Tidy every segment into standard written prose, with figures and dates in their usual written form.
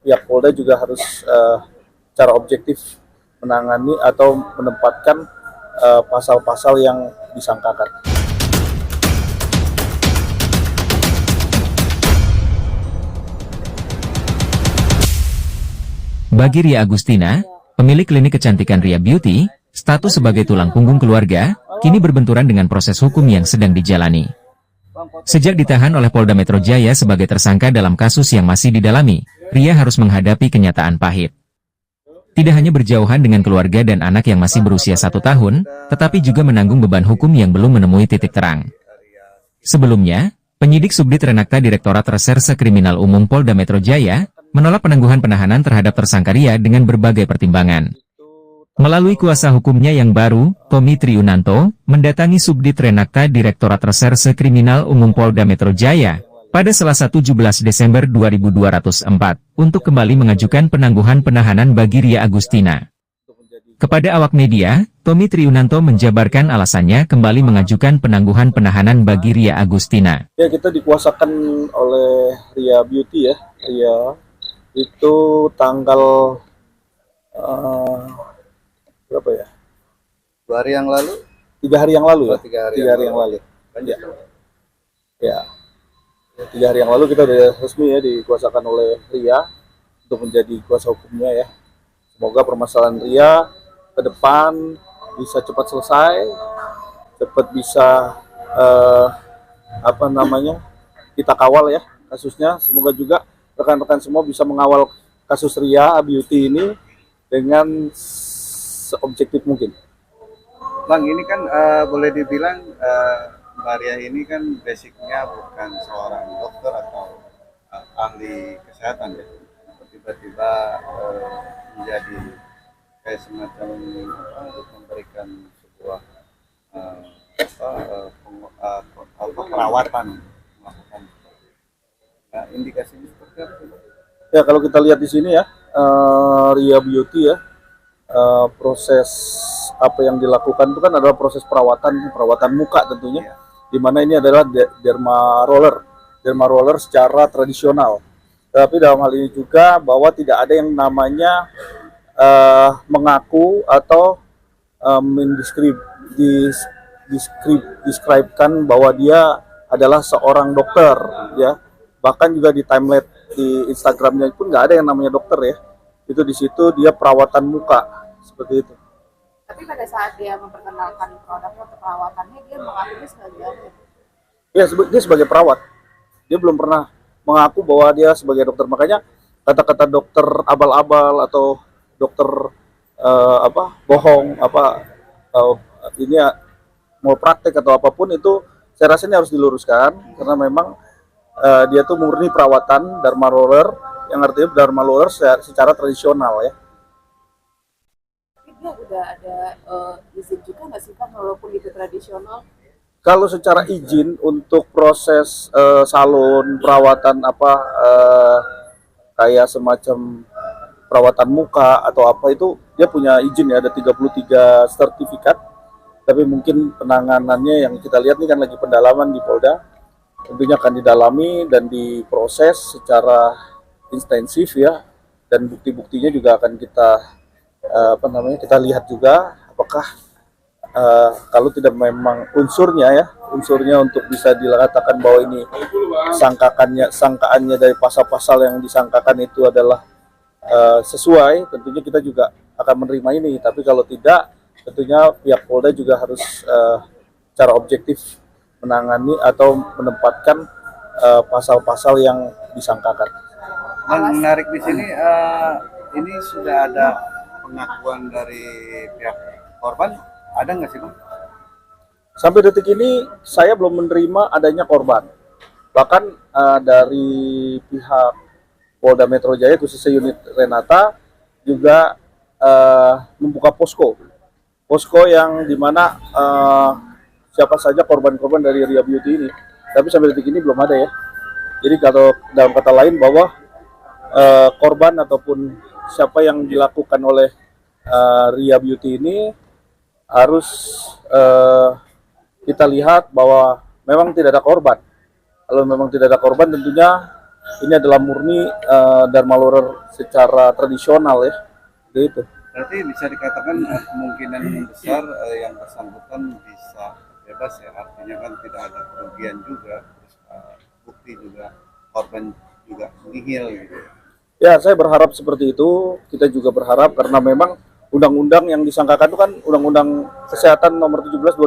pihak Polda juga harus secara objektif menangani atau menempatkan pasal-pasal yang disangkakan. Bagi Ria Agustina, pemilik klinik kecantikan Ria Beauty, status sebagai tulang punggung keluarga, kini berbenturan dengan proses hukum yang sedang dijalani. Sejak ditahan oleh Polda Metro Jaya sebagai tersangka dalam kasus yang masih didalami, Ria harus menghadapi kenyataan pahit. Tidak hanya berjauhan dengan keluarga dan anak yang masih berusia 1 tahun, tetapi juga menanggung beban hukum yang belum menemui titik terang. Sebelumnya, penyidik Subdit Renakta Direktorat Reserse Kriminal Umum Polda Metro Jaya menolak penangguhan penahanan terhadap tersangka Ria dengan berbagai pertimbangan. Melalui kuasa hukumnya yang baru, Tommy Triunanto, mendatangi Subdit Renakta Direktorat Reserse Kriminal Umum Polda Metro Jaya pada Selasa 17 Desember 2204 untuk kembali mengajukan penangguhan penahanan bagi Ria Agustina. Kepada awak media, Tommy Triunanto menjabarkan alasannya kembali mengajukan penangguhan penahanan bagi Ria Agustina. Ya, kita dikuasakan oleh Ria Beauty ya. Ria itu tanggal berapa ya? 2 hari yang lalu, 3 hari yang lalu ya. 3 hari yang lalu. Ya. Ya. 3 hari yang lalu kita udah resmi ya dikuasakan oleh Ria untuk menjadi kuasa hukumnya ya. Semoga permasalahan Ria ke depan bisa cepat selesai, cepat bisa kita kawal ya kasusnya. Semoga juga rekan-rekan semua bisa mengawal kasus Ria Beauty ini dengan seobjektif mungkin. Bang, ini kan boleh dibilang Mbak Ria ini kan basicnya bukan seorang dokter atau ahli kesehatan ya. Tiba-tiba menjadi kayak semacam untuk memberikan sebuah perawatan, melakukan indikasinya seperti apa? Ya, kalau kita lihat di sini ya, Ria Beauty ya, proses apa yang dilakukan itu kan adalah proses perawatan muka tentunya, di mana ini adalah derma roller secara tradisional. Tapi dalam hal ini juga bahwa tidak ada yang namanya mengaku atau mendeskripsikan bahwa dia adalah seorang dokter ya. Bahkan juga di timeline di Instagramnya pun nggak ada yang namanya dokter ya. Itu di situ dia perawatan muka seperti itu. Tapi pada saat dia memperkenalkan produknya untuk perawatannya, dia mengaku sebagai apa? Ya, dia sebagai perawat. Dia belum pernah mengaku bahwa dia sebagai dokter. Makanya kata-kata dokter abal-abal atau dokter bohong ini mau praktek atau apapun itu saya rasa ini harus diluruskan karena memang dia tuh murni perawatan Dharma Roller yang artinya Dharma Roller secara tradisional ya. Tapi dia udah ada izin juga nggak sih Kang, walaupun itu tradisional? Kalau secara izin untuk proses salon perawatan kayak semacam perawatan muka atau apa itu dia punya izin ya, ada 33 sertifikat. Tapi mungkin penanganannya yang kita lihat ini kan lagi pendalaman di Polda, tentunya akan didalami dan diproses secara intensif ya, dan bukti-buktinya juga akan kita lihat juga apakah kalau tidak memang unsurnya untuk bisa dikatakan bahwa ini sangkaannya dari pasal-pasal yang disangkakan itu adalah sesuai, tentunya kita juga akan menerima ini. Tapi kalau tidak, tentunya pihak Polda juga harus secara objektif menangani atau menempatkan pasal-pasal yang disangkakan. Dan menarik di sini, ini sudah ada pengakuan dari pihak korban, ada nggak sih Bang? Sampai detik ini saya belum menerima adanya korban. Bahkan dari pihak Polda Metro Jaya khususnya unit Renata juga membuka posko yang dimana siapa saja korban-korban dari Ria Beauty ini. Tapi sampai detik ini belum ada ya. Jadi kalau dalam kata lain bahwa korban ataupun siapa yang dilakukan oleh Ria Beauty ini harus kita lihat bahwa memang tidak ada korban. Kalau memang tidak ada korban, tentunya ini adalah murni Dharma Lawler secara tradisional ya, gitu. Berarti bisa dikatakan kemungkinan besar yang bersangkutan bisa bebas ya, artinya kan tidak ada kerugian juga, terus bukti juga, korban juga nihil gitu. Ya, saya berharap seperti itu. Kita juga berharap karena memang undang-undang yang disangkakan itu kan Undang-Undang Kesehatan Nomor 17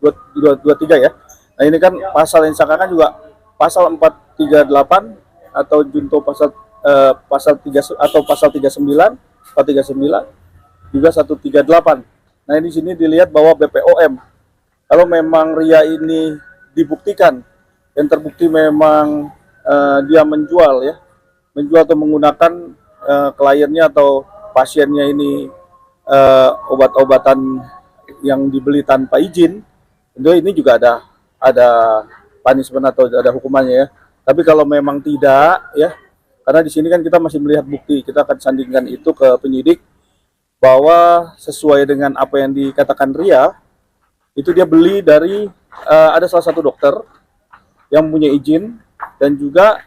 2023 ya. Nah, ini kan pasal yang disangkakan juga pasal 438 atau junto pasal 3 atau pasal 39, 439 juga 138. Nah, di sini dilihat bahwa BPOM kalau memang Ria ini dibuktikan yang terbukti memang dia menjual atau menggunakan kliennya atau pasiennya ini obat-obatan yang dibeli tanpa izin, tentu ini juga ada punishment atau ada hukumannya ya. Tapi kalau memang tidak ya, karena di sini kan kita masih melihat bukti, kita akan sandingkan itu ke penyidik bahwa sesuai dengan apa yang dikatakan Ria, itu dia beli dari ada salah satu dokter yang punya izin, dan juga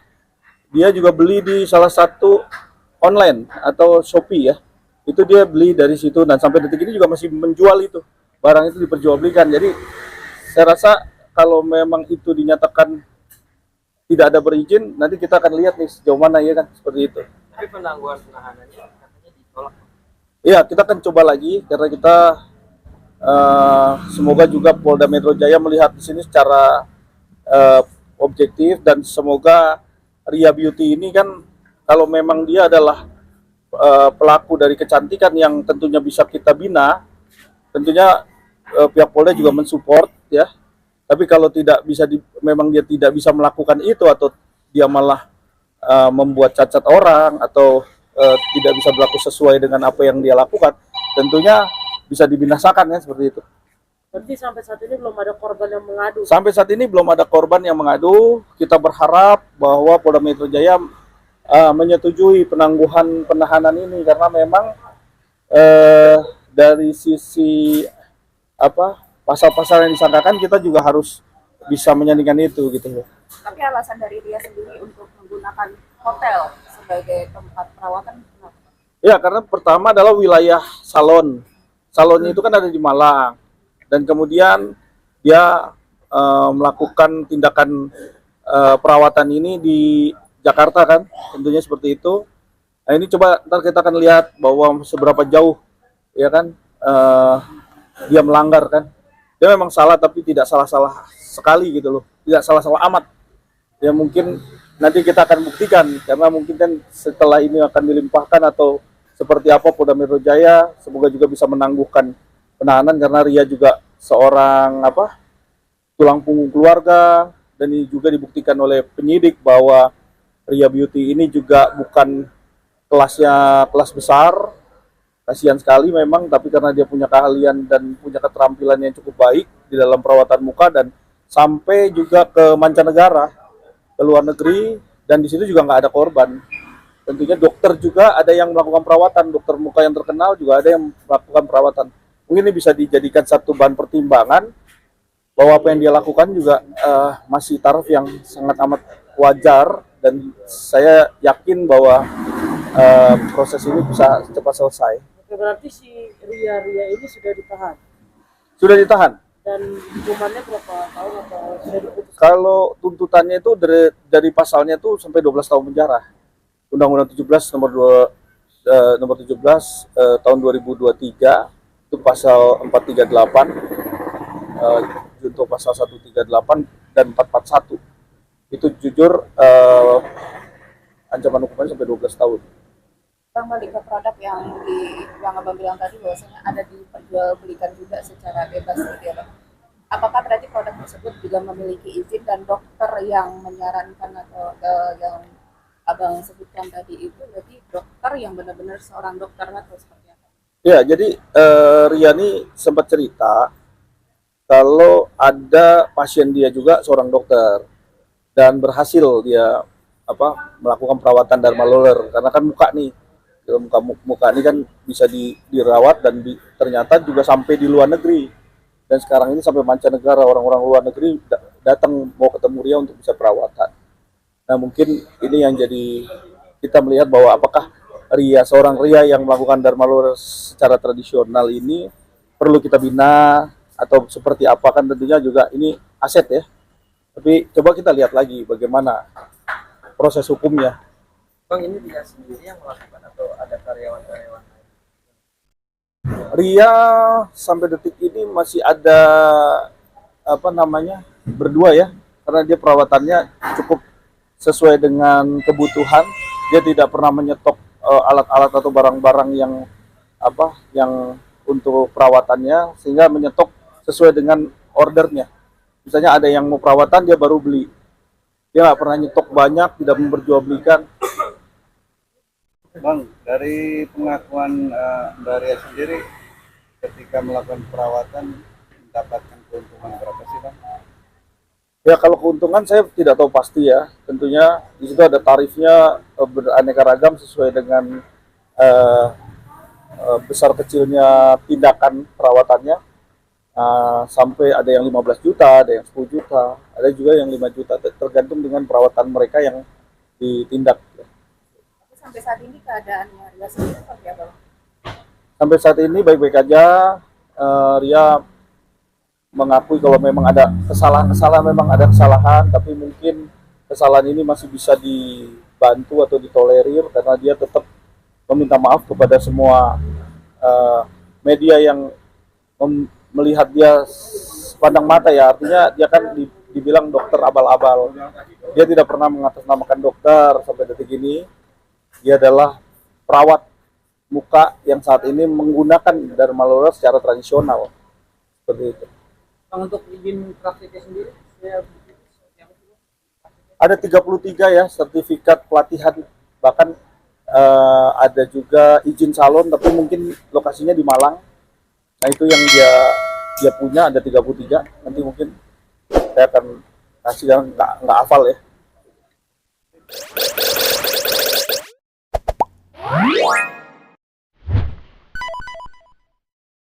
dia juga beli di salah satu online atau Shopee ya. Itu dia beli dari situ dan sampai detik ini juga masih menjual itu. Barang itu diperjualbelikan. Jadi saya rasa kalau memang itu dinyatakan tidak ada berizin, nanti kita akan lihat nih sejauh mana ya kan, seperti itu. Tapi penangguhan penahanannya katanya ditolak. Iya, kita akan coba lagi karena kita semoga juga Polda Metro Jaya melihat di sini secara objektif, dan semoga Ria Beauty ini kan kalau memang dia adalah pelaku dari kecantikan yang tentunya bisa kita bina, tentunya pihak Polda juga mensupport ya. Tapi kalau tidak bisa memang dia tidak bisa melakukan itu, atau dia malah membuat cacat orang, atau tidak bisa berlaku sesuai dengan apa yang dia lakukan, tentunya bisa dibinasakan ya, seperti itu. Berarti sampai saat ini belum ada korban yang mengadu. Sampai saat ini belum ada korban yang mengadu. Kita berharap bahwa Polda Metro Jaya menyetujui penangguhan penahanan ini, karena memang dari sisi pasal-pasal yang disangkakan kita juga harus bisa menyandingkan itu gitu loh. Tapi alasan dari Ria sendiri untuk menggunakan hotel sebagai tempat perawatan kenapa? Ya, karena pertama adalah wilayah salon. Salonnya itu kan ada di Malang. Dan kemudian dia melakukan tindakan perawatan ini di Jakarta kan, tentunya seperti itu. Nah, ini coba ntar kita akan lihat bahwa seberapa jauh ya kan dia melanggar kan. Dia memang salah tapi tidak salah-salah sekali gitu loh, tidak salah-salah amat. Ya mungkin nanti kita akan buktikan, karena mungkin kan setelah ini akan dilimpahkan atau seperti apa Polda Metro Jaya, semoga juga bisa menangguhkan penahanan, karena Ria juga seorang tulang punggung keluarga, dan ini juga dibuktikan oleh penyidik bahwa Ria Beauty ini juga bukan kelas besar. Kasihan sekali memang, tapi karena dia punya keahlian dan punya keterampilan yang cukup baik di dalam perawatan muka, dan sampai juga ke mancanegara, ke luar negeri, dan di situ juga nggak ada korban. Tentunya dokter juga ada yang melakukan perawatan, dokter muka yang terkenal juga ada yang melakukan perawatan. Mungkin ini bisa dijadikan satu bahan pertimbangan bahwa apa yang dia lakukan juga masih taraf yang sangat amat wajar, dan saya yakin bahwa proses ini bisa cepat selesai. Oke, berarti si Ria ini sudah ditahan. Sudah ditahan. Dan hukumannya berapa tahun atau sudah diputus? Kalau tuntutannya itu dari pasalnya itu sampai 12 tahun penjara. Undang-Undang 17 nomor 17 tahun 2023 itu pasal 438, junto pasal 138 dan 441. Itu jujur ancaman hukumannya sampai 12 tahun. Bang, balik ke produk yang Abang bilang tadi bahwasanya ada diperjualbelikan juga secara bebas gitu ya Bang. Apakah berarti produk tersebut juga memiliki izin, dan dokter yang menyarankan atau yang Abang sebutkan tadi itu berarti dokter yang benar-benar seorang dokter atau seperti apa? Ya, jadi Riani sempat cerita kalau ada pasien dia juga seorang dokter, dan berhasil dia melakukan perawatan Dharma Lawler, karena kan muka ini kan bisa dirawat, dan ternyata juga sampai di luar negeri, dan sekarang ini sampai mancanegara, orang-orang luar negeri datang mau ketemu Ria untuk bisa perawatan. Nah mungkin ini yang jadi kita melihat bahwa apakah seorang Ria yang melakukan Dharma Luhur secara tradisional ini perlu kita bina atau seperti apa, kan tentunya juga ini aset ya. Tapi coba kita lihat lagi bagaimana proses hukumnya. Bang, ini dia sendiri yang melakukan atau ada karyawan-karyawan lain? Ria sampai detik ini masih ada berdua ya, karena dia perawatannya cukup sesuai dengan kebutuhan. Dia tidak pernah menyetok alat-alat atau barang-barang yang untuk perawatannya, sehingga menyetok sesuai dengan ordernya. Misalnya ada yang mau perawatan, dia baru beli. Dia nggak pernah nyetok banyak, tidak memperjualbelikan. Bang, dari pengakuan dari sendiri ketika melakukan perawatan mendapatkan keuntungan berapa sih, Bang? Ya kalau keuntungan saya tidak tahu pasti ya. Tentunya di situ ada tarifnya beraneka ragam sesuai dengan besar kecilnya tindakan perawatannya. Sampai ada yang 15 juta, ada yang 10 juta, ada juga yang 5 juta, tergantung dengan perawatan mereka yang ditindak. Tapi sampai saat ini keadaannya Ria sendiri seperti apa? Sampai saat ini baik-baik aja. Ria mengakui kalau memang ada kesalahan, tapi mungkin kesalahan ini masih bisa dibantu atau ditolerir karena dia tetap meminta maaf kepada semua media yang melihat dia pandang mata ya. Artinya dia kan dibilang dokter abal-abal. Dia tidak pernah mengatasnamakan dokter sampai detik ini. Dia adalah perawat muka yang saat ini menggunakan Dharma Luhur secara tradisional. Seperti itu. Bang, untuk izin praktiknya sendiri, Ada 33 ya sertifikat pelatihan, bahkan ada juga izin salon, tapi mungkin lokasinya di Malang. Nah itu yang dia punya, ada 33. Nanti mungkin saya akan kasih, nggak hafal ya.